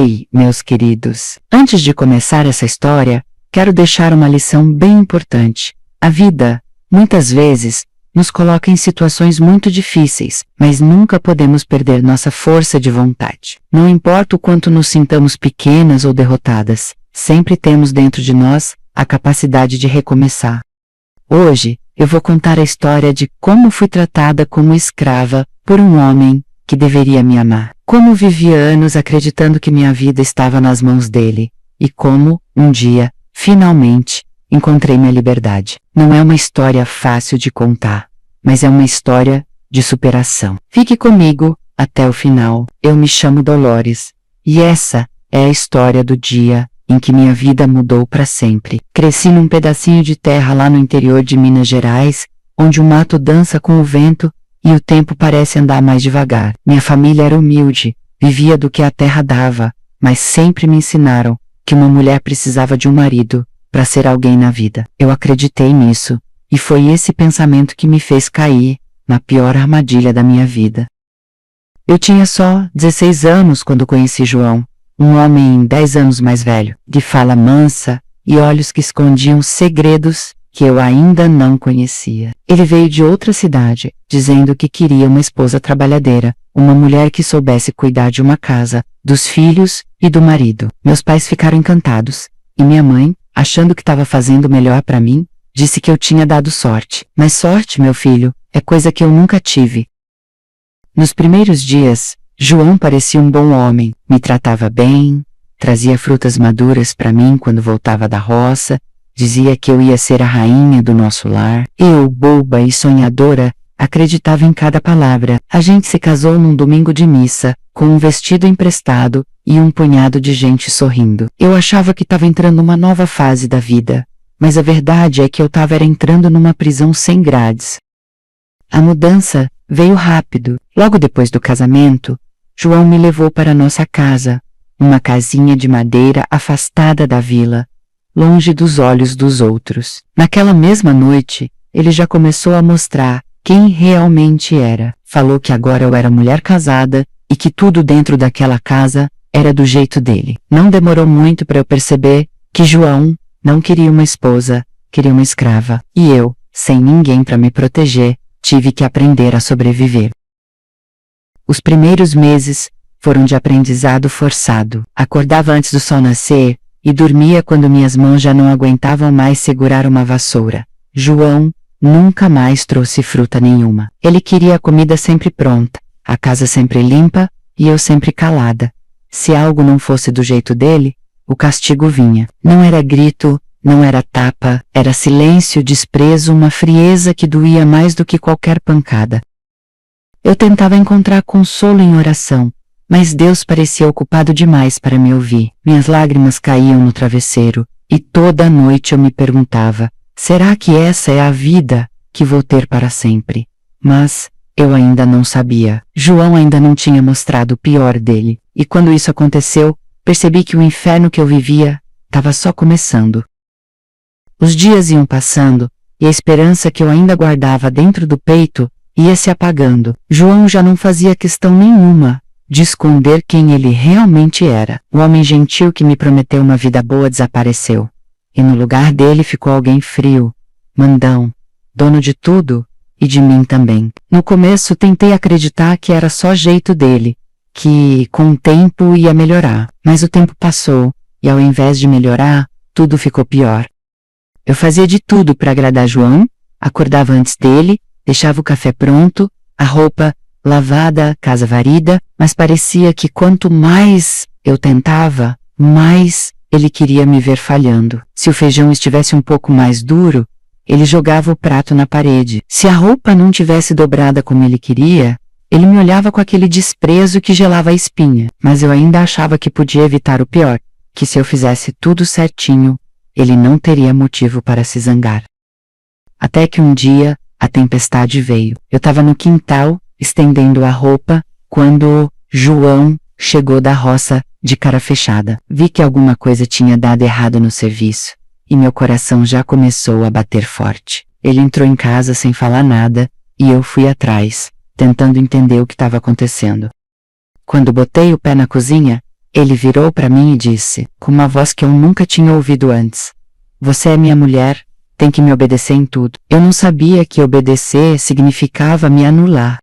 Oi, meus queridos. Antes de começar essa história, quero deixar uma lição bem importante. A vida, muitas vezes, nos coloca em situações muito difíceis, mas nunca podemos perder nossa força de vontade. Não importa o quanto nos sintamos pequenas ou derrotadas, sempre temos dentro de nós a capacidade de recomeçar. Hoje, eu vou contar a história de como fui tratada como escrava por um homem que deveria me amar. Como vivi anos acreditando que minha vida estava nas mãos dele, e como, um dia, finalmente, encontrei minha liberdade. Não é uma história fácil de contar, mas é uma história de superação. Fique comigo até o final. Eu me chamo Dolores, e essa é a história do dia em que minha vida mudou para sempre. Cresci num pedacinho de terra lá no interior de Minas Gerais, onde o mato dança com o vento e o tempo parece andar mais devagar. Minha família era humilde, vivia do que a terra dava, mas sempre me ensinaram que uma mulher precisava de um marido para ser alguém na vida. Eu acreditei nisso, e foi esse pensamento que me fez cair na pior armadilha da minha vida. Eu tinha só 16 anos quando conheci João, um homem 10 anos mais velho, de fala mansa e olhos que escondiam segredos que eu ainda não conhecia. Ele veio de outra cidade, dizendo que queria uma esposa trabalhadeira, uma mulher que soubesse cuidar de uma casa, dos filhos e do marido. Meus pais ficaram encantados, e minha mãe, achando que estava fazendo o melhor para mim, disse que eu tinha dado sorte. Mas sorte, meu filho, é coisa que eu nunca tive. Nos primeiros dias, João parecia um bom homem, me tratava bem, trazia frutas maduras para mim quando voltava da roça, dizia que eu ia ser a rainha do nosso lar. Eu, boba e sonhadora, acreditava em cada palavra. A gente se casou num domingo de missa, com um vestido emprestado e um punhado de gente sorrindo. Eu achava que estava entrando numa nova fase da vida, mas a verdade é que eu estava entrando numa prisão sem grades. A mudança veio rápido. Logo depois do casamento, João me levou para nossa casa, uma casinha de madeira afastada da vila, longe dos olhos dos outros. Naquela mesma noite, ele já começou a mostrar quem realmente era. Falou que agora eu era mulher casada e que tudo dentro daquela casa era do jeito dele. Não demorou muito para eu perceber que João não queria uma esposa, queria uma escrava. E eu, sem ninguém para me proteger, tive que aprender a sobreviver. Os primeiros meses foram de aprendizado forçado. Acordava antes do sol nascer e dormia quando minhas mãos já não aguentavam mais segurar uma vassoura. João nunca mais trouxe fruta nenhuma. Ele queria a comida sempre pronta, a casa sempre limpa e eu sempre calada. Se algo não fosse do jeito dele, o castigo vinha. Não era grito, não era tapa, era silêncio, desprezo, uma frieza que doía mais do que qualquer pancada. Eu tentava encontrar consolo em oração, mas Deus parecia ocupado demais para me ouvir. Minhas lágrimas caíam no travesseiro, e toda noite eu me perguntava, será que essa é a vida que vou ter para sempre? Mas eu ainda não sabia. João ainda não tinha mostrado o pior dele, e quando isso aconteceu, percebi que o inferno que eu vivia estava só começando. Os dias iam passando, e a esperança que eu ainda guardava dentro do peito ia se apagando. João já não fazia questão nenhuma de esconder quem ele realmente era. O homem gentil que me prometeu uma vida boa desapareceu. E no lugar dele ficou alguém frio, mandão, dono de tudo e de mim também. No começo tentei acreditar que era só jeito dele, que com o tempo ia melhorar. Mas o tempo passou, e ao invés de melhorar, tudo ficou pior. Eu fazia de tudo para agradar João, acordava antes dele, deixava o café pronto, a roupa lavada, a casa varrida, mas parecia que quanto mais eu tentava, mais ele queria me ver falhando. Se o feijão estivesse um pouco mais duro, ele jogava o prato na parede. Se a roupa não tivesse dobrada como ele queria, ele me olhava com aquele desprezo que gelava a espinha. Mas eu ainda achava que podia evitar o pior, que se eu fizesse tudo certinho, ele não teria motivo para se zangar. Até que um dia, a tempestade veio. Eu estava no quintal, estendendo a roupa, quando João chegou da roça de cara fechada. Vi que alguma coisa tinha dado errado no serviço, e meu coração já começou a bater forte. Ele entrou em casa sem falar nada, e eu fui atrás, tentando entender o que estava acontecendo. Quando botei o pé na cozinha, Ele virou para mim e disse, com uma voz que eu nunca tinha ouvido antes: "Você é minha mulher, tem que me obedecer em tudo." Eu não sabia que obedecer significava me anular.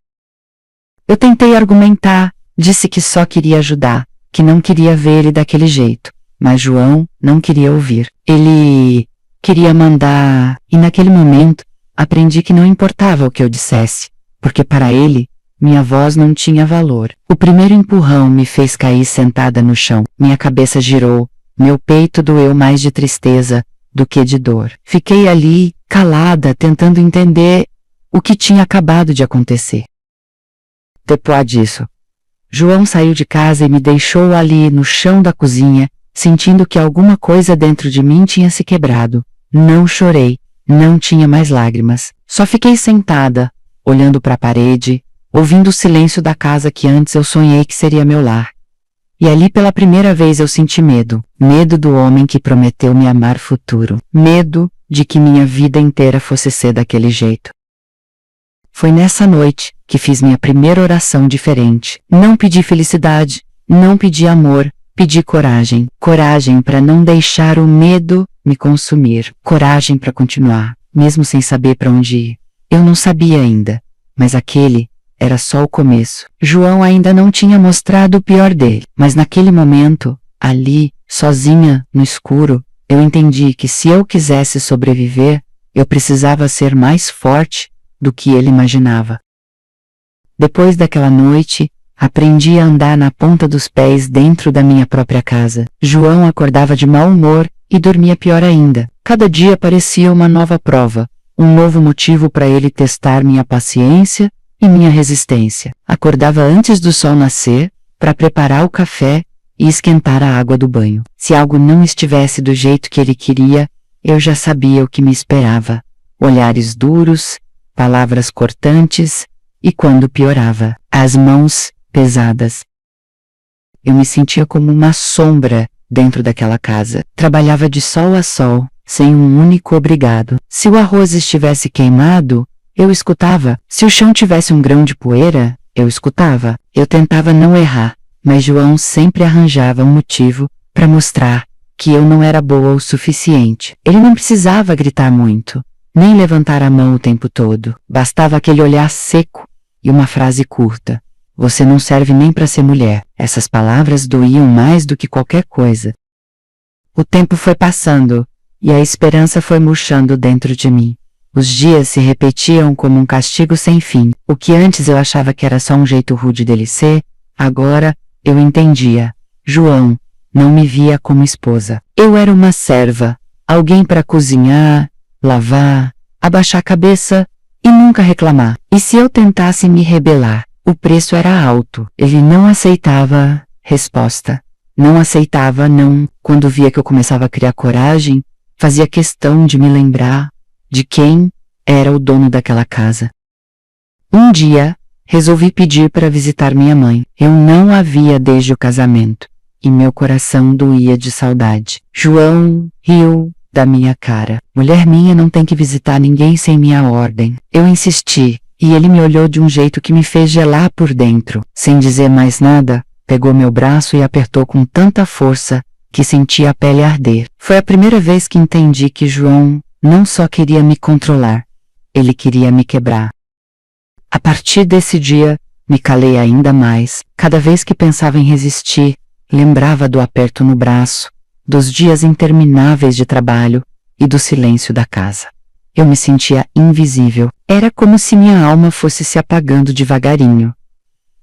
Eu tentei argumentar, disse que só queria ajudar, que não queria ver ele daquele jeito. Mas João não queria ouvir. Ele queria mandar, e naquele momento, aprendi que não importava o que eu dissesse, porque para ele, minha voz não tinha valor. O primeiro empurrão me fez cair sentada no chão. Minha cabeça girou, meu peito doeu mais de tristeza do que de dor. Fiquei ali, calada, tentando entender o que tinha acabado de acontecer. Depois disso, João saiu de casa e me deixou ali no chão da cozinha, sentindo que alguma coisa dentro de mim tinha se quebrado. Não chorei, não tinha mais lágrimas. Só fiquei sentada, olhando para a parede, ouvindo o silêncio da casa que antes eu sonhei que seria meu lar. E ali pela primeira vez eu senti medo. Medo do homem que prometeu me amar futuro. Medo de que minha vida inteira fosse ser daquele jeito. Foi nessa noite que fiz minha primeira oração diferente. Não pedi felicidade, não pedi amor, pedi coragem. Coragem para não deixar o medo me consumir. Coragem para continuar, mesmo sem saber para onde ir. Eu não sabia ainda, mas aquele era só o começo. João ainda não tinha mostrado o pior dele, mas naquele momento, ali, sozinha, no escuro, eu entendi que se eu quisesse sobreviver, eu precisava ser mais forte do que ele imaginava. Depois daquela noite, aprendi a andar na ponta dos pés dentro da minha própria casa. João acordava de mau humor e dormia pior ainda. Cada dia parecia uma nova prova, um novo motivo para ele testar minha paciência e minha resistência. Acordava antes do sol nascer, para preparar o café e esquentar a água do banho. Se algo não estivesse do jeito que ele queria, eu já sabia o que me esperava. Olhares duros, palavras cortantes, e quando piorava, as mãos pesadas. Eu me sentia como uma sombra dentro daquela casa. Trabalhava de sol a sol, sem um único obrigado. Se o arroz estivesse queimado, eu escutava. Se o chão tivesse um grão de poeira, eu escutava. Eu tentava não errar, mas João sempre arranjava um motivo para mostrar que eu não era boa o suficiente. Ele não precisava gritar muito, nem levantar a mão o tempo todo. Bastava aquele olhar seco e uma frase curta: "Você não serve nem para ser mulher." Essas palavras doíam mais do que qualquer coisa. O tempo foi passando, e a esperança foi murchando dentro de mim. Os dias se repetiam como um castigo sem fim. O que antes eu achava que era só um jeito rude dele ser, agora eu entendia. João não me via como esposa. Eu era uma serva, alguém para cozinhar, lavar, abaixar a cabeça e nunca reclamar. E se eu tentasse me rebelar, o preço era alto. Ele não aceitava resposta. Não aceitava não. Quando via que eu começava a criar coragem, fazia questão de me lembrar de quem era o dono daquela casa. Um dia, resolvi pedir para visitar minha mãe. Eu não a via desde o casamento, e meu coração doía de saudade. João riu da minha cara. Mulher minha não tem que visitar ninguém sem minha ordem. Eu insisti, e ele me olhou de um jeito que me fez gelar por dentro. Sem dizer mais nada, pegou meu braço e apertou com tanta força que senti a pele arder. Foi a primeira vez que entendi que João não só queria me controlar, ele queria me quebrar. A partir desse dia, me calei ainda mais. Cada vez que pensava em resistir, lembrava do aperto no braço, dos dias intermináveis de trabalho e do silêncio da casa. Eu me sentia invisível. Era como se minha alma fosse se apagando devagarinho,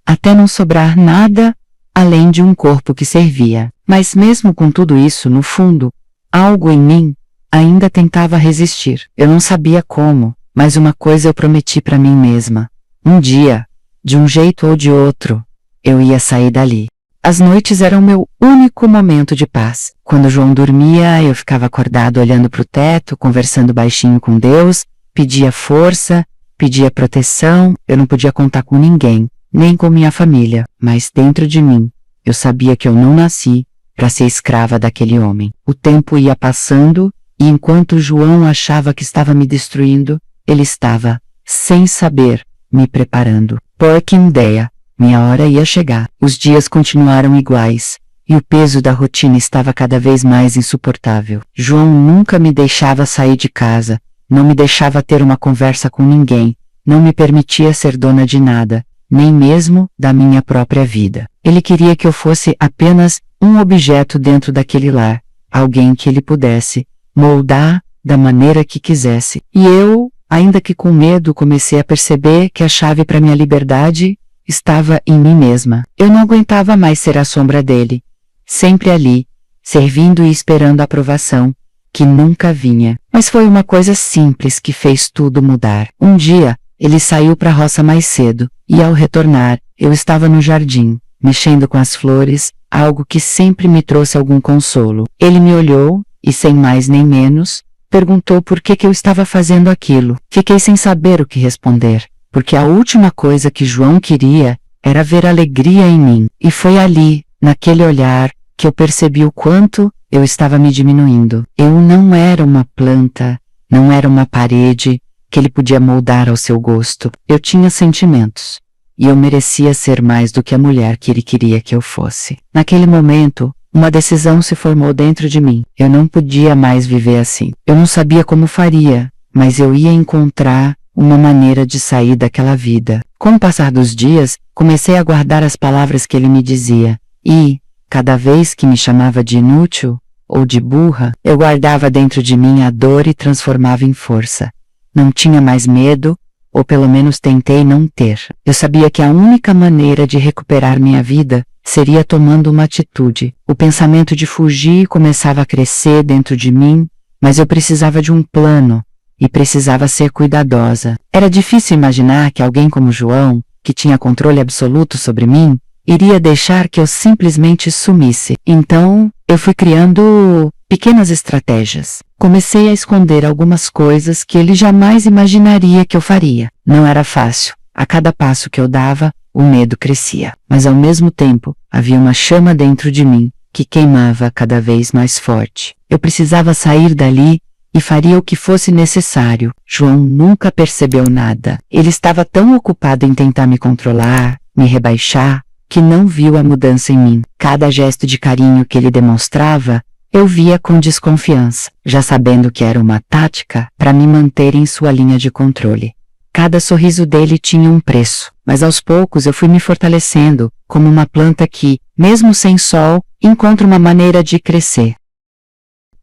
até não sobrar nada além de um corpo que servia. Mas mesmo com tudo isso, no fundo, algo em mim ainda tentava resistir. Eu não sabia como, mas uma coisa eu prometi para mim mesma. Um dia, de um jeito ou de outro, eu ia sair dali. As noites eram meu único momento de paz. Quando João dormia, eu ficava acordado olhando para o teto, conversando baixinho com Deus, pedia força, pedia proteção. Eu não podia contar com ninguém, nem com minha família, mas dentro de mim, eu sabia que eu não nasci para ser escrava daquele homem. O tempo ia passando, e enquanto João achava que estava me destruindo, ele estava, sem saber, me preparando. Por que ideia, minha hora ia chegar. Os dias continuaram iguais, e o peso da rotina estava cada vez mais insuportável. João nunca me deixava sair de casa, não me deixava ter uma conversa com ninguém, não me permitia ser dona de nada, nem mesmo da minha própria vida. Ele queria que eu fosse apenas um objeto dentro daquele lar, alguém que ele pudesse moldar da maneira que quisesse. E eu, ainda que com medo, comecei a perceber que a chave para minha liberdade estava em mim mesma. Eu não aguentava mais ser a sombra dele, sempre ali, servindo e esperando a aprovação, que nunca vinha. Mas foi uma coisa simples que fez tudo mudar. Um dia, ele saiu para a roça mais cedo, e ao retornar, eu estava no jardim, mexendo com as flores, algo que sempre me trouxe algum consolo. Ele me olhou, e sem mais nem menos, perguntou por que eu estava fazendo aquilo. Fiquei sem saber o que responder, porque a última coisa que João queria era ver alegria em mim. E foi ali, naquele olhar, que eu percebi o quanto eu estava me diminuindo. Eu não era uma planta, não era uma parede que ele podia moldar ao seu gosto. Eu tinha sentimentos, e eu merecia ser mais do que a mulher que ele queria que eu fosse. Naquele momento, uma decisão se formou dentro de mim. Eu não podia mais viver assim. Eu não sabia como faria, mas eu ia encontrar uma maneira de sair daquela vida. Com o passar dos dias, comecei a guardar as palavras que ele me dizia, e, cada vez que me chamava de inútil, ou de burra, eu guardava dentro de mim a dor e transformava em força. Não tinha mais medo, ou pelo menos tentei não ter. Eu sabia que a única maneira de recuperar minha vida seria tomando uma atitude. O pensamento de fugir começava a crescer dentro de mim, mas eu precisava de um plano, e precisava ser cuidadosa. Era difícil imaginar que alguém como João, que tinha controle absoluto sobre mim, iria deixar que eu simplesmente sumisse. Então, eu fui criando pequenas estratégias. Comecei a esconder algumas coisas que ele jamais imaginaria que eu faria. Não era fácil. A cada passo que eu dava, o medo crescia. Mas ao mesmo tempo, havia uma chama dentro de mim, que queimava cada vez mais forte. Eu precisava sair dali, e faria o que fosse necessário. João nunca percebeu nada. Ele estava tão ocupado em tentar me controlar, me rebaixar, que não viu a mudança em mim. Cada gesto de carinho que ele demonstrava, eu via com desconfiança, já sabendo que era uma tática para me manter em sua linha de controle. Cada sorriso dele tinha um preço, mas aos poucos eu fui me fortalecendo, como uma planta que, mesmo sem sol, encontra uma maneira de crescer.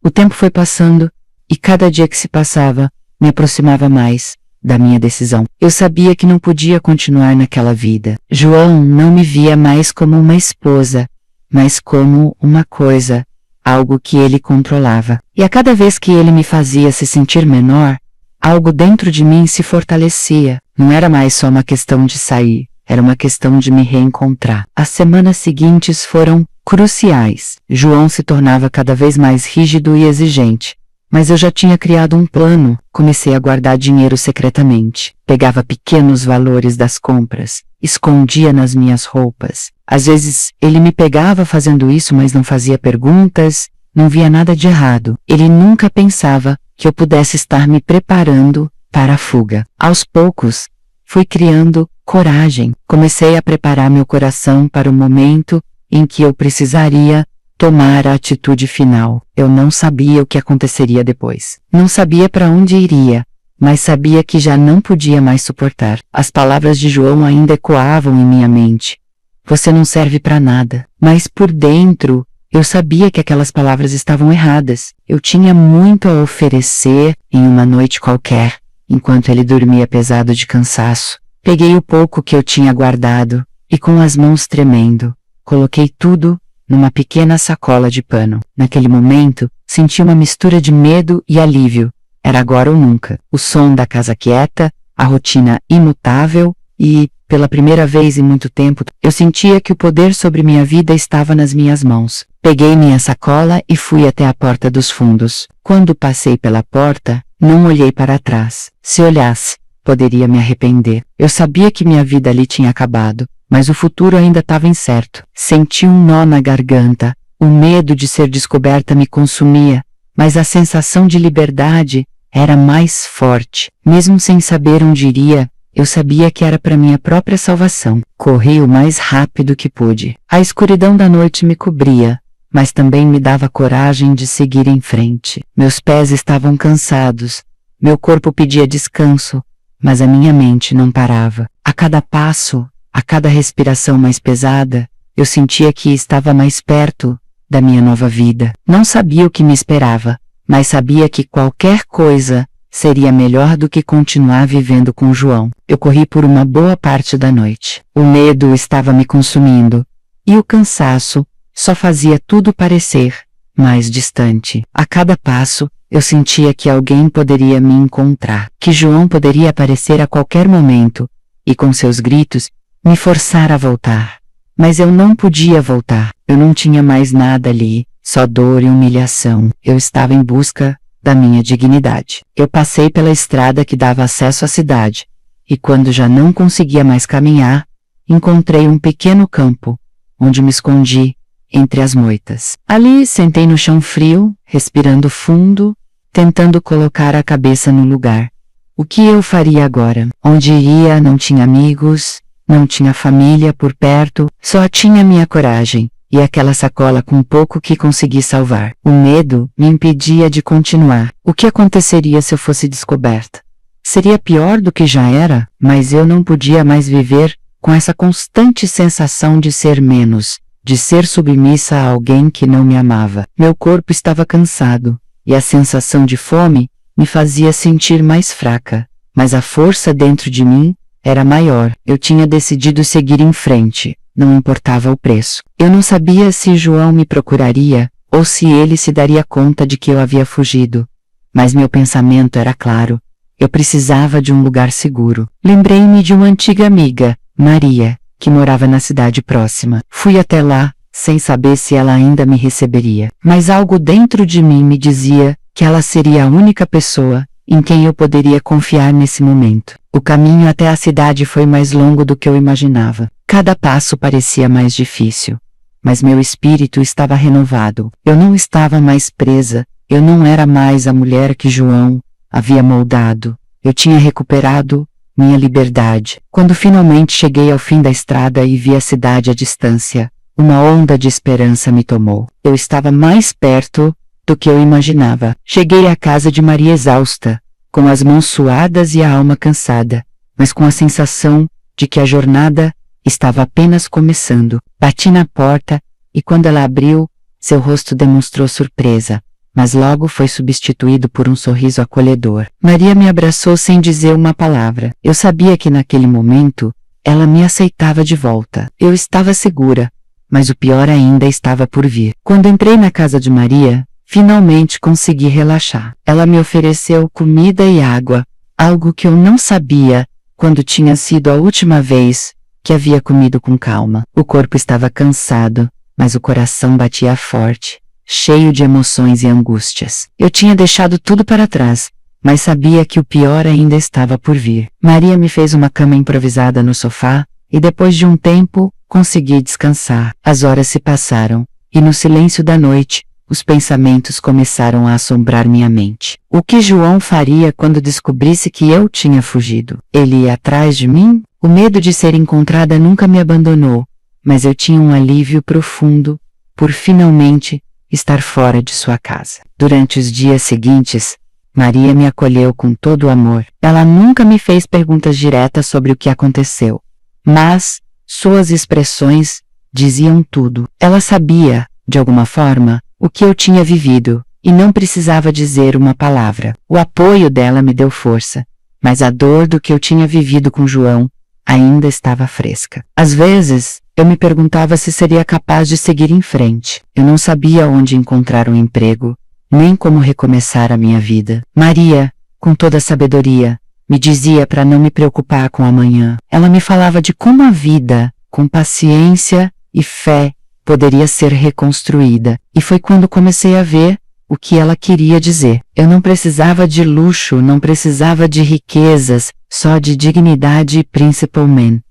O tempo foi passando, e cada dia que se passava, me aproximava mais da minha decisão. Eu sabia que não podia continuar naquela vida. João não me via mais como uma esposa, mas como uma coisa, algo que ele controlava. E a cada vez que ele me fazia se sentir menor, algo dentro de mim se fortalecia. Não era mais só uma questão de sair, era uma questão de me reencontrar. As semanas seguintes foram cruciais. João se tornava cada vez mais rígido e exigente. Mas eu já tinha criado um plano. Comecei a guardar dinheiro secretamente. Pegava pequenos valores das compras, escondia nas minhas roupas. Às vezes, ele me pegava fazendo isso, mas não fazia perguntas, não via nada de errado. Ele nunca pensava que eu pudesse estar me preparando para a fuga. Aos poucos, fui criando coragem. Comecei a preparar meu coração para o momento em que eu precisaria tomar a atitude final. Eu não sabia o que aconteceria depois. Não sabia para onde iria, mas sabia que já não podia mais suportar. As palavras de João ainda ecoavam em minha mente. Você não serve para nada. Mas por dentro, eu sabia que aquelas palavras estavam erradas. Eu tinha muito a oferecer em uma noite qualquer, enquanto ele dormia pesado de cansaço. Peguei o pouco que eu tinha guardado, e com as mãos tremendo, coloquei tudo numa pequena sacola de pano. Naquele momento, senti uma mistura de medo e alívio. Era agora ou nunca. O som da casa quieta, a rotina imutável e, pela primeira vez em muito tempo, eu sentia que o poder sobre minha vida estava nas minhas mãos. Peguei minha sacola e fui até a porta dos fundos. Quando passei pela porta, não olhei para trás. Se olhasse, poderia me arrepender. Eu sabia que minha vida ali tinha acabado, mas o futuro ainda estava incerto. Senti um nó na garganta, o medo de ser descoberta me consumia, mas a sensação de liberdade era mais forte. Mesmo sem saber onde iria, Eu sabia que era para minha própria salvação. Corri o mais rápido que pude. A escuridão da noite me cobria, mas também me dava coragem de seguir em frente. Meus pés estavam cansados, meu corpo pedia descanso, mas a minha mente não parava. A cada passo, a cada respiração mais pesada, eu sentia que estava mais perto da minha nova vida. Não sabia o que me esperava, mas sabia que qualquer coisa seria melhor do que continuar vivendo com João. Eu corri por uma boa parte da noite. O medo estava me consumindo, e o cansaço só fazia tudo parecer mais distante. A cada passo, eu sentia que alguém poderia me encontrar, que João poderia aparecer a qualquer momento, e com seus gritos, me forçar a voltar. Mas eu não podia voltar. Eu não tinha mais nada ali, só dor e humilhação. Eu estava em busca da minha dignidade. Eu passei pela estrada que dava acesso à cidade, e quando já não conseguia mais caminhar, encontrei um pequeno campo, onde me escondi entre as moitas. Ali sentei no chão frio, respirando fundo, tentando colocar a cabeça no lugar. O que eu faria agora? Onde iria? Não tinha amigos, não tinha família por perto, só tinha minha coragem e aquela sacola com pouco que consegui salvar. O medo me impedia de continuar. O que aconteceria se eu fosse descoberta? Seria pior do que já era, mas eu não podia mais viver com essa constante sensação de ser menos, de ser submissa a alguém que não me amava. Meu corpo estava cansado, e a sensação de fome me fazia sentir mais fraca, mas a força dentro de mim era maior. Eu tinha decidido seguir em frente. Não importava o preço. Eu não sabia se João me procuraria, ou se ele se daria conta de que eu havia fugido. Mas meu pensamento era claro. Eu precisava de um lugar seguro. Lembrei-me de uma antiga amiga, Maria, que morava na cidade próxima. Fui até lá, sem saber se ela ainda me receberia. Mas algo dentro de mim me dizia que ela seria a única pessoa em quem eu poderia confiar nesse momento. O caminho até a cidade foi mais longo do que eu imaginava. Cada passo parecia mais difícil, mas meu espírito estava renovado. Eu não estava mais presa, eu não era mais a mulher que João havia moldado. Eu tinha recuperado minha liberdade. Quando finalmente cheguei ao fim da estrada e vi a cidade à distância, uma onda de esperança me tomou. Eu estava mais perto do que eu imaginava. Cheguei à casa de Maria exausta, com as mãos suadas e a alma cansada, mas com a sensação de que a jornada estava apenas começando. Bati na porta, e quando ela abriu, seu rosto demonstrou surpresa, mas logo foi substituído por um sorriso acolhedor. Maria me abraçou sem dizer uma palavra. Eu sabia que naquele momento, ela me aceitava de volta. Eu estava segura, mas o pior ainda estava por vir. Quando entrei na casa de Maria, finalmente consegui relaxar. Ela me ofereceu comida e água, algo que eu não sabia quando tinha sido a última vez que havia comido com calma. O corpo estava cansado, mas o coração batia forte, cheio de emoções e angústias. Eu tinha deixado tudo para trás, mas sabia que o pior ainda estava por vir. Maria me fez uma cama improvisada no sofá, e depois de um tempo, consegui descansar. As horas se passaram, e no silêncio da noite, os pensamentos começaram a assombrar minha mente. O que João faria quando descobrisse que eu tinha fugido? Ele ia atrás de mim? O medo de ser encontrada nunca me abandonou, mas eu tinha um alívio profundo por finalmente estar fora de sua casa. Durante os dias seguintes, Maria me acolheu com todo o amor. Ela nunca me fez perguntas diretas sobre o que aconteceu, mas suas expressões diziam tudo. Ela sabia, de alguma forma, o que eu tinha vivido, e não precisava dizer uma palavra. O apoio dela me deu força, mas a dor do que eu tinha vivido com João ainda estava fresca. Às vezes, eu me perguntava se seria capaz de seguir em frente. Eu não sabia onde encontrar um emprego, nem como recomeçar a minha vida. Maria, com toda a sabedoria, me dizia para não me preocupar com amanhã. Ela me falava de como a vida, com paciência e fé, poderia ser reconstruída. E foi quando comecei a ver o que ela queria dizer. Eu não precisava de luxo, não precisava de riquezas, só de dignidade e principalmente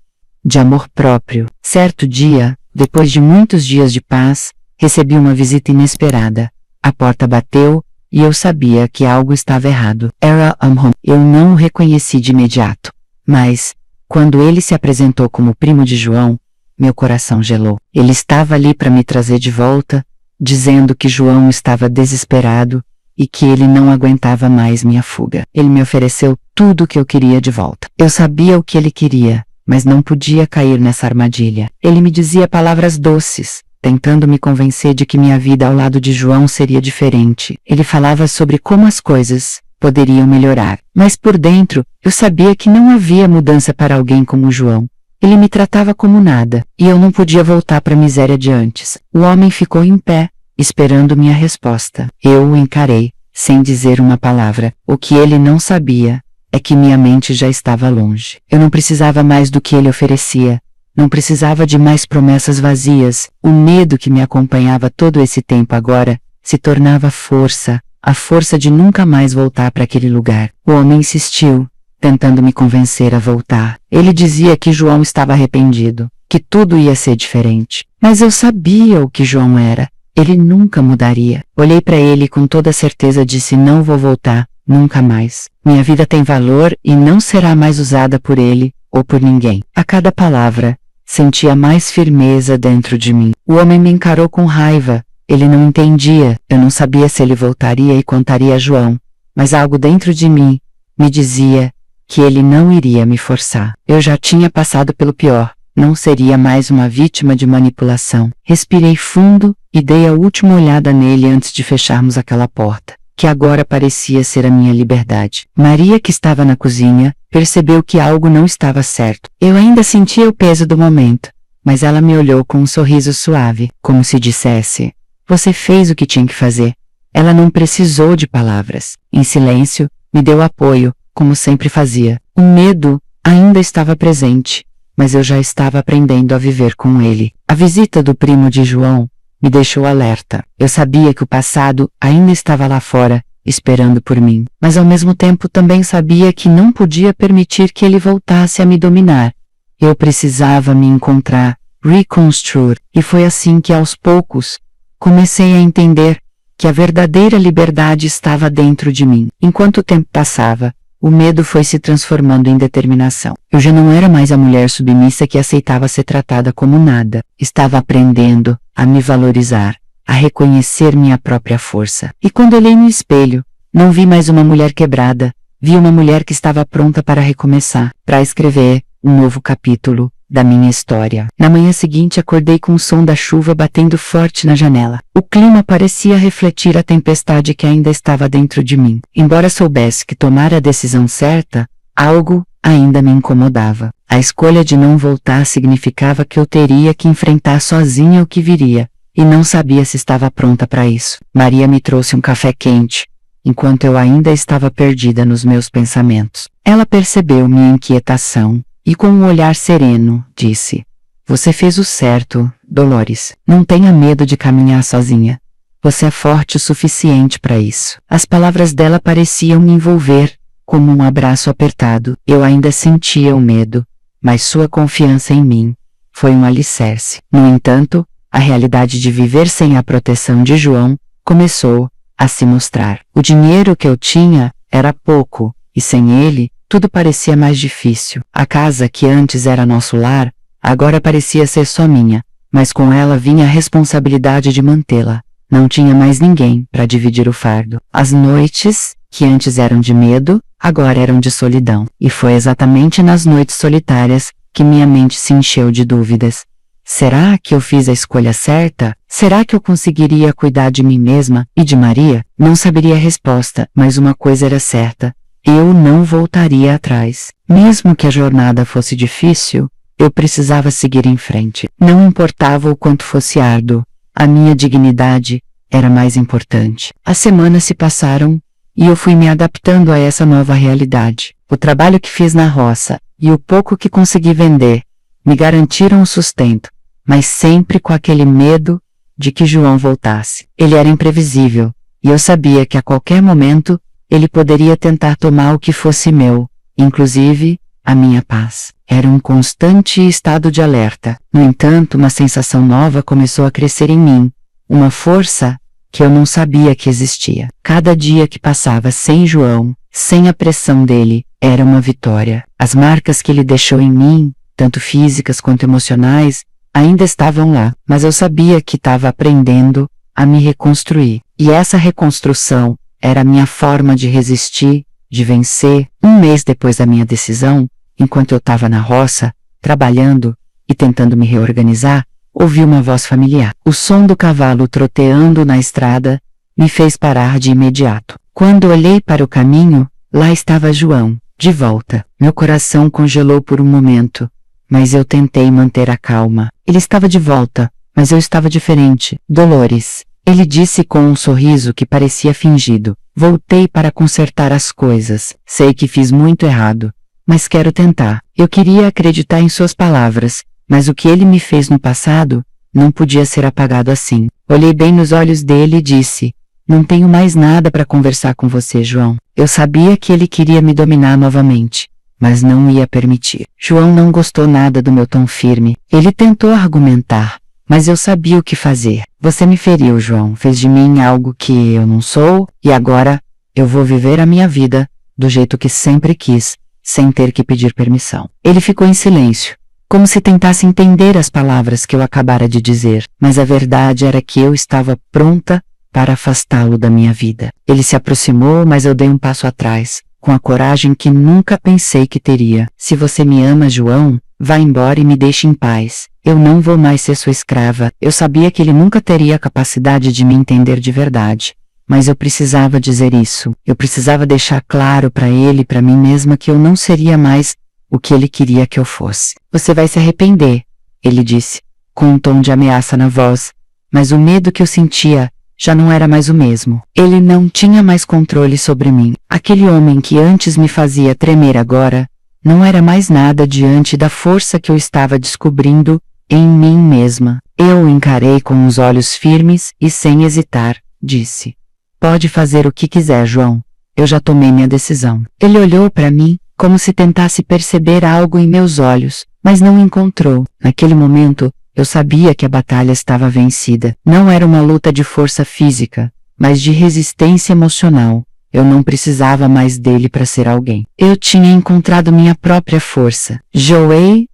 de amor próprio. Certo dia, depois de muitos dias de paz, recebi uma visita inesperada. A porta bateu, e eu sabia que algo estava errado. Era Amron. Eu não o reconheci de imediato, mas Quando ele se apresentou como primo de João, meu coração gelou. Ele estava ali para me trazer de volta, dizendo que João estava desesperado e que ele não aguentava mais minha fuga. Ele me ofereceu tudo o que eu queria de volta. Eu sabia o que ele queria, mas não podia cair nessa armadilha. Ele me dizia palavras doces, tentando me convencer de que minha vida ao lado de João seria diferente. Ele falava sobre como as coisas poderiam melhorar, mas por dentro, eu sabia que não havia mudança para alguém como João. Ele me tratava como nada, e eu não podia voltar para a miséria de antes. O homem ficou em pé, esperando minha resposta. Eu o encarei, sem dizer uma palavra. O que ele não sabia é que minha mente já estava longe. Eu não precisava mais do que ele oferecia. Não precisava de mais promessas vazias. O medo que me acompanhava todo esse tempo agora se tornava força, a força de nunca mais voltar para aquele lugar. O homem insistiu, tentando me convencer a voltar. Ele dizia que João estava arrependido, que tudo ia ser diferente. Mas eu sabia o que João era. Ele nunca mudaria. Olhei para ele e com toda certeza disse: não vou voltar, nunca mais. Minha vida tem valor e não será mais usada por ele ou por ninguém. A cada palavra, sentia mais firmeza dentro de mim. O homem me encarou com raiva. Ele não entendia. Eu não sabia se ele voltaria e contaria a João. Mas algo dentro de mim me dizia que ele não iria me forçar. Eu já tinha passado pelo pior. Não seria mais uma vítima de manipulação. Respirei fundo e dei a última olhada nele antes de fecharmos aquela porta, que agora parecia ser a minha liberdade. Maria, que estava na cozinha, percebeu que algo não estava certo. Eu ainda sentia o peso do momento, mas ela me olhou com um sorriso suave, como se dissesse: você fez o que tinha que fazer. Ela não precisou de palavras. Em silêncio, me deu apoio, como sempre fazia. O medo ainda estava presente, mas eu já estava aprendendo a viver com ele. A visita do primo de João me deixou alerta. Eu sabia que o passado ainda estava lá fora, esperando por mim, mas ao mesmo tempo também sabia que não podia permitir que ele voltasse a me dominar. Eu precisava me encontrar, reconstruir, e foi assim que aos poucos comecei a entender que a verdadeira liberdade estava dentro de mim. Enquanto o tempo passava, o medo foi se transformando em determinação. Eu já não era mais a mulher submissa que aceitava ser tratada como nada. Estava aprendendo a me valorizar, a reconhecer minha própria força. E quando olhei no espelho, não vi mais uma mulher quebrada, vi uma mulher que estava pronta para recomeçar, para escrever um novo capítulo da minha história. Na manhã seguinte acordei com o som da chuva batendo forte na janela. O clima parecia refletir a tempestade que ainda estava dentro de mim. Embora soubesse que tomar a decisão certa, algo ainda me incomodava. A escolha de não voltar significava que eu teria que enfrentar sozinha o que viria, e não sabia se estava pronta para isso. Maria me trouxe um café quente, enquanto eu ainda estava perdida nos meus pensamentos. Ela percebeu minha inquietação e com um olhar sereno, disse: você fez o certo, Dolores. Não tenha medo de caminhar sozinha. Você é forte o suficiente para isso. As palavras dela pareciam me envolver, como um abraço apertado. Eu ainda sentia o medo, mas sua confiança em mim foi um alicerce. No entanto, a realidade de viver sem a proteção de João começou a se mostrar. O dinheiro que eu tinha era pouco, e sem ele, tudo parecia mais difícil. A casa que antes era nosso lar, agora parecia ser só minha, mas com ela vinha a responsabilidade de mantê-la. Não tinha mais ninguém para dividir o fardo. As noites, que antes eram de medo, agora eram de solidão. E foi exatamente nas noites solitárias que minha mente se encheu de dúvidas. Será que eu fiz a escolha certa? Será que eu conseguiria cuidar de mim mesma e de Maria? Não saberia a resposta, mas uma coisa era certa: eu não voltaria atrás. Mesmo que a jornada fosse difícil, eu precisava seguir em frente. Não importava o quanto fosse árduo, a minha dignidade era mais importante. As semanas se passaram, e eu fui me adaptando a essa nova realidade. O trabalho que fiz na roça, e o pouco que consegui vender, me garantiram o sustento, mas sempre com aquele medo de que João voltasse. Ele era imprevisível, e eu sabia que a qualquer momento, ele poderia tentar tomar o que fosse meu, inclusive a minha paz. Era um constante estado de alerta. No entanto, uma sensação nova começou a crescer em mim, uma força que eu não sabia que existia. Cada dia que passava sem João, sem a pressão dele, era uma vitória. As marcas que ele deixou em mim, tanto físicas quanto emocionais, ainda estavam lá, mas eu sabia que estava aprendendo a me reconstruir. E essa reconstrução era a minha forma de resistir, de vencer. Um mês depois da minha decisão, enquanto eu estava na roça, trabalhando e tentando me reorganizar, ouvi uma voz familiar. O som do cavalo troteando na estrada me fez parar de imediato. Quando olhei para o caminho, lá estava João, de volta. Meu coração congelou por um momento, mas eu tentei manter a calma. Ele estava de volta, mas eu estava diferente. Dolores, ele disse com um sorriso que parecia fingido. Voltei para consertar as coisas. Sei que fiz muito errado, mas quero tentar. Eu queria acreditar em suas palavras, mas o que ele me fez no passado não podia ser apagado assim. Olhei bem nos olhos dele e disse: não tenho mais nada para conversar com você, João. Eu sabia que ele queria me dominar novamente, mas não ia permitir. João não gostou nada do meu tom firme. Ele tentou argumentar, mas eu sabia o que fazer. Você me feriu, João. Fez de mim algo que eu não sou, e agora eu vou viver a minha vida do jeito que sempre quis, sem ter que pedir permissão. Ele ficou em silêncio, como se tentasse entender as palavras que eu acabara de dizer, mas a verdade era que eu estava pronta para afastá-lo da minha vida. Ele se aproximou, mas eu dei um passo atrás, com a coragem que nunca pensei que teria. Se você me ama, João, vá embora e me deixe em paz. Eu não vou mais ser sua escrava. Eu sabia que ele nunca teria a capacidade de me entender de verdade, mas eu precisava dizer isso. Eu precisava deixar claro para ele e para mim mesma que eu não seria mais o que ele queria que eu fosse. Você vai se arrepender, ele disse, com um tom de ameaça na voz, mas o medo que eu sentia já não era mais o mesmo. Ele não tinha mais controle sobre mim. Aquele homem que antes me fazia tremer agora não era mais nada diante da força que eu estava descobrindo em mim mesma. Eu o encarei com os olhos firmes e sem hesitar, disse: pode fazer o que quiser, João. Eu já tomei minha decisão. Ele olhou para mim, como se tentasse perceber algo em meus olhos, mas não encontrou. Naquele momento, eu sabia que a batalha estava vencida. Não era uma luta de força física, mas de resistência emocional. Eu não precisava mais dele para ser alguém. Eu tinha encontrado minha própria força. Joei,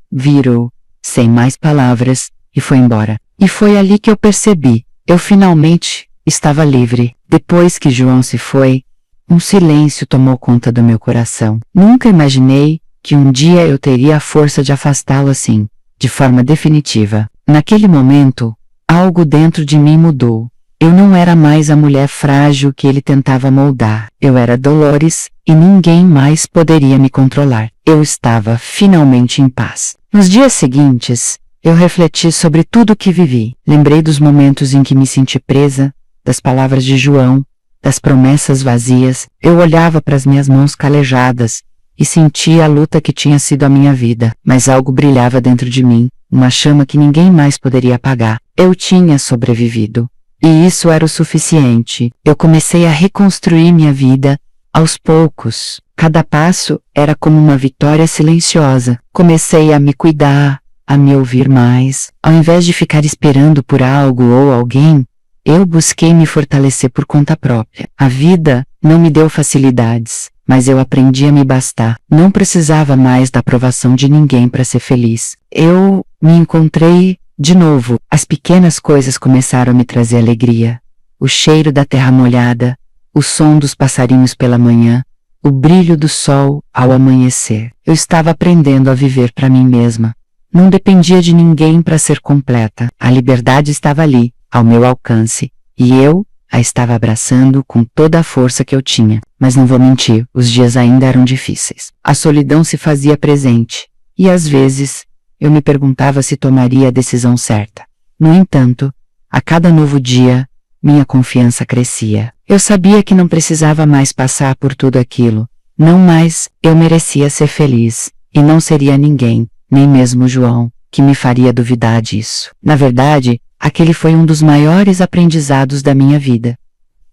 virou, sem mais palavras, e foi embora. E foi ali que eu percebi. Eu finalmente estava livre. Depois que João se foi, um silêncio tomou conta do meu coração. Nunca imaginei que um dia eu teria a força de afastá-lo assim, de forma definitiva. Naquele momento, algo dentro de mim mudou. Eu não era mais a mulher frágil que ele tentava moldar. Eu era Dolores, e ninguém mais poderia me controlar. Eu estava finalmente em paz. Nos dias seguintes, eu refleti sobre tudo o que vivi. Lembrei dos momentos em que me senti presa, das palavras de João, das promessas vazias. Eu olhava para as minhas mãos calejadas e sentia a luta que tinha sido a minha vida, mas algo brilhava dentro de mim, uma chama que ninguém mais poderia apagar. Eu tinha sobrevivido. E isso era o suficiente. Eu comecei a reconstruir minha vida, aos poucos. Cada passo era como uma vitória silenciosa. Comecei a me cuidar, a me ouvir mais. Ao invés de ficar esperando por algo ou alguém, eu busquei me fortalecer por conta própria. A vida não me deu facilidades, mas eu aprendi a me bastar. Não precisava mais da aprovação de ninguém para ser feliz. Eu me encontrei de novo. As pequenas coisas começaram a me trazer alegria. O cheiro da terra molhada, o som dos passarinhos pela manhã, o brilho do sol ao amanhecer. Eu estava aprendendo a viver para mim mesma. Não dependia de ninguém para ser completa. A liberdade estava ali, ao meu alcance, e eu a estava abraçando com toda a força que eu tinha. Mas não vou mentir, os dias ainda eram difíceis. A solidão se fazia presente, e às vezes eu me perguntava se tomaria a decisão certa. No entanto, a cada novo dia, minha confiança crescia. Eu sabia que não precisava mais passar por tudo aquilo. Não mais, eu merecia ser feliz, e não seria ninguém, nem mesmo João, que me faria duvidar disso. Na verdade, aquele foi um dos maiores aprendizados da minha vida.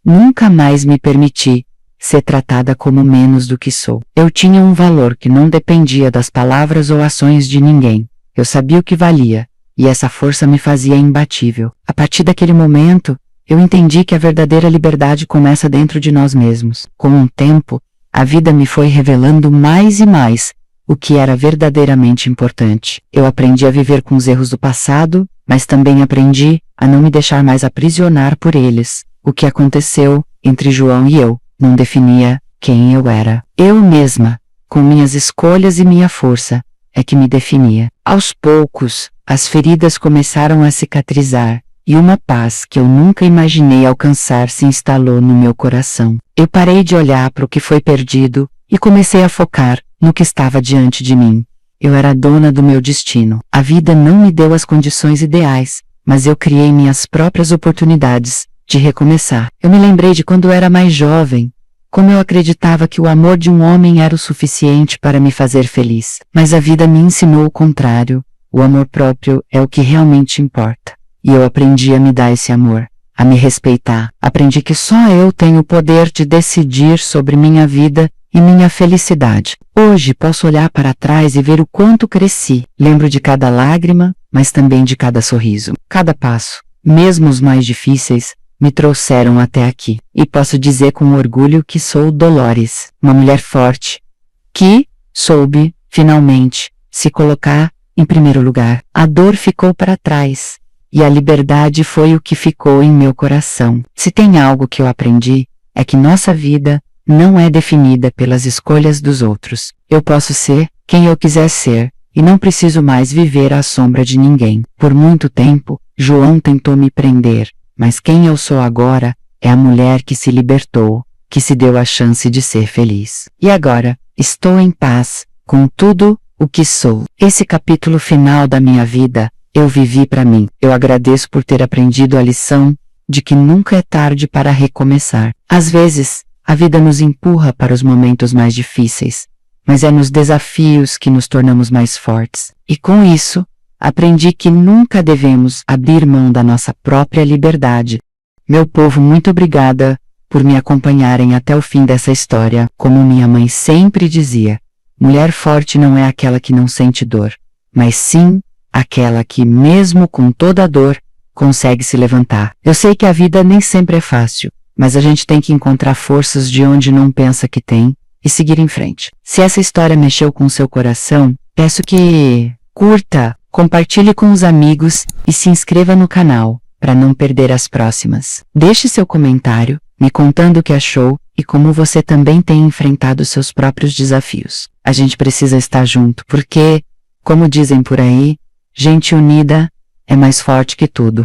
Nunca mais me permiti ser tratada como menos do que sou. Eu tinha um valor que não dependia das palavras ou ações de ninguém. Eu sabia o que valia, e essa força me fazia imbatível. A partir daquele momento, eu entendi que a verdadeira liberdade começa dentro de nós mesmos. Com o tempo, a vida me foi revelando mais e mais o que era verdadeiramente importante. Eu aprendi a viver com os erros do passado, mas também aprendi a não me deixar mais aprisionar por eles. O que aconteceu entre João e eu não definia quem eu era. Eu mesma, com minhas escolhas e minha força, é que me definia. Aos poucos, as feridas começaram a cicatrizar, e uma paz que eu nunca imaginei alcançar se instalou no meu coração. Eu parei de olhar para o que foi perdido e comecei a focar no que estava diante de mim. Eu era dona do meu destino. A vida não me deu as condições ideais, mas eu criei minhas próprias oportunidades de recomeçar. Eu me lembrei de quando eu era mais jovem, como eu acreditava que o amor de um homem era o suficiente para me fazer feliz. Mas a vida me ensinou o contrário. O amor próprio é o que realmente importa. E eu aprendi a me dar esse amor, a me respeitar. Aprendi que só eu tenho o poder de decidir sobre minha vida e minha felicidade. Hoje posso olhar para trás e ver o quanto cresci. Lembro de cada lágrima, mas também de cada sorriso. Cada passo, mesmo os mais difíceis, me trouxeram até aqui. E posso dizer com orgulho que sou Dolores, uma mulher forte, que soube, finalmente, se colocar em primeiro lugar. A dor ficou para trás, e a liberdade foi o que ficou em meu coração. Se tem algo que eu aprendi, é que nossa vida não é definida pelas escolhas dos outros. Eu posso ser quem eu quiser ser, e não preciso mais viver à sombra de ninguém. Por muito tempo, João tentou me prender, mas quem eu sou agora é a mulher que se libertou, que se deu a chance de ser feliz. E agora, estou em paz com tudo o que sou. Esse capítulo final da minha vida, eu vivi para mim. Eu agradeço por ter aprendido a lição de que nunca é tarde para recomeçar. Às vezes, a vida nos empurra para os momentos mais difíceis, mas é nos desafios que nos tornamos mais fortes. E com isso, aprendi que nunca devemos abrir mão da nossa própria liberdade. Meu povo, muito obrigada por me acompanharem até o fim dessa história. Como minha mãe sempre dizia, mulher forte não é aquela que não sente dor, mas sim aquela que, mesmo com toda a dor, consegue se levantar. Eu sei que a vida nem sempre é fácil, mas a gente tem que encontrar forças de onde não pensa que tem e seguir em frente. Se essa história mexeu com seu coração, peço que curta, compartilhe com os amigos e se inscreva no canal para não perder as próximas. Deixe seu comentário, me contando o que achou e como você também tem enfrentado seus próprios desafios. A gente precisa estar junto, porque, como dizem por aí, gente unida é mais forte que tudo.